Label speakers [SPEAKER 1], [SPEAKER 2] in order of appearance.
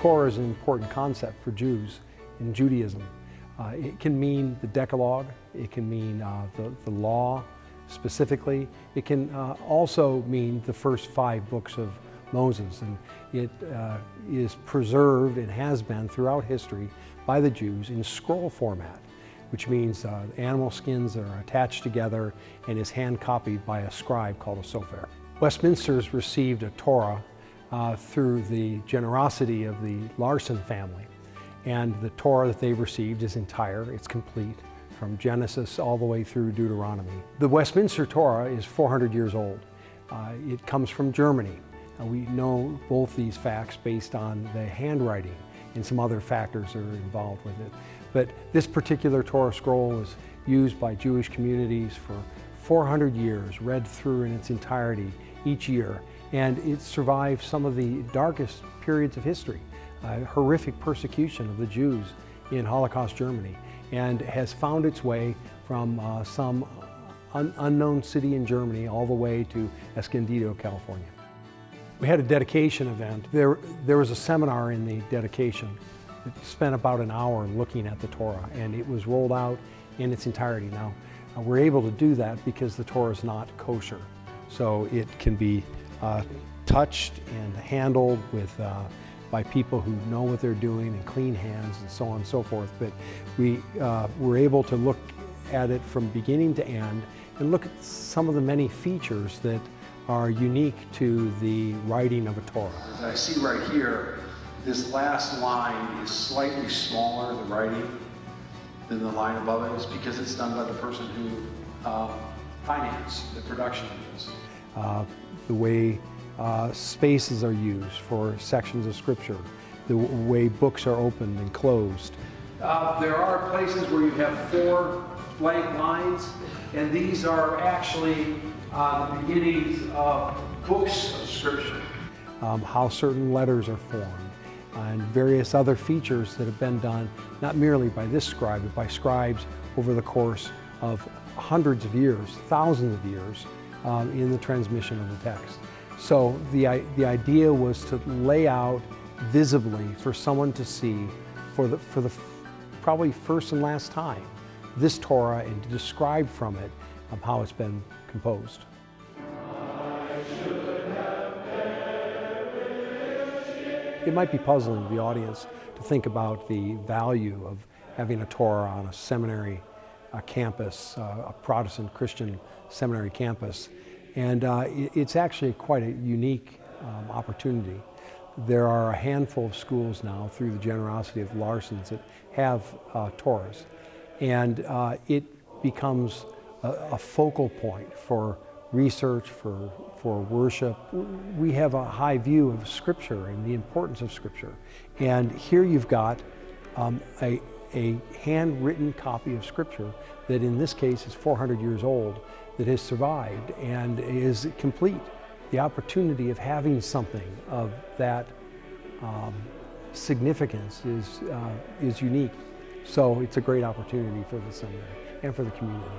[SPEAKER 1] Torah is an important concept for Jews in Judaism. It can mean the Decalogue, it can mean the law specifically. It can also mean the first 5 books of Moses, and it is preserved and has been throughout history by the Jews in scroll format, which means animal skins that are attached together and is hand copied by a scribe called a sofer. Westminster's received a Torah through the generosity of the Larson family. And the Torah that they've received is entire, it's complete, from Genesis all the way through Deuteronomy. The Westminster Torah is 400 years old. It comes from Germany. We know both these facts based on the handwriting and some other factors that are involved with it. But this particular Torah scroll was used by Jewish communities for 400 years, read through in its entirety each year. And it survived some of the darkest periods of history, horrific persecution of the Jews in Holocaust Germany, and has found its way from some unknown city in Germany all the way to Escondido, California. We had a dedication event. There was a seminar in the dedication. It spent about an hour looking at the Torah, and it was rolled out in its entirety. Now, we're able to do that because the Torah is not kosher, so it can be touched and handled with by people who know what they're doing and clean hands and so on and so forth. But we were able to look at it from beginning to end and look at some of the many features that are unique to the writing of a Torah. As I see right here, this last line is slightly smaller, the writing, than the line above it. Is because it's done by the person who financed the production of this. The way spaces are used for sections of Scripture, the way books are opened and closed. There are places where you have 4 blank lines, and these are actually the beginnings of books of Scripture. How certain letters are formed, and various other features that have been done, not merely by this scribe, but by scribes over the course of hundreds of years, thousands of years, in the transmission of the text. So the idea was to lay out visibly for someone to see for the probably first and last time this Torah, and to describe from it how it's been composed. It might be puzzling to the audience to think about the value of having a Torah on a seminary campus, a Protestant Christian seminary campus. And it's actually quite a unique opportunity. There are a handful of schools now, through the generosity of Larsons, that have Torahs. And it becomes a focal point for research, for worship. We have a high view of Scripture and the importance of Scripture. And here you've got a handwritten copy of Scripture that in this case is 400 years old, that has survived and is complete. The opportunity of having something of that significance is unique. So it's a great opportunity for the seminary and for the community.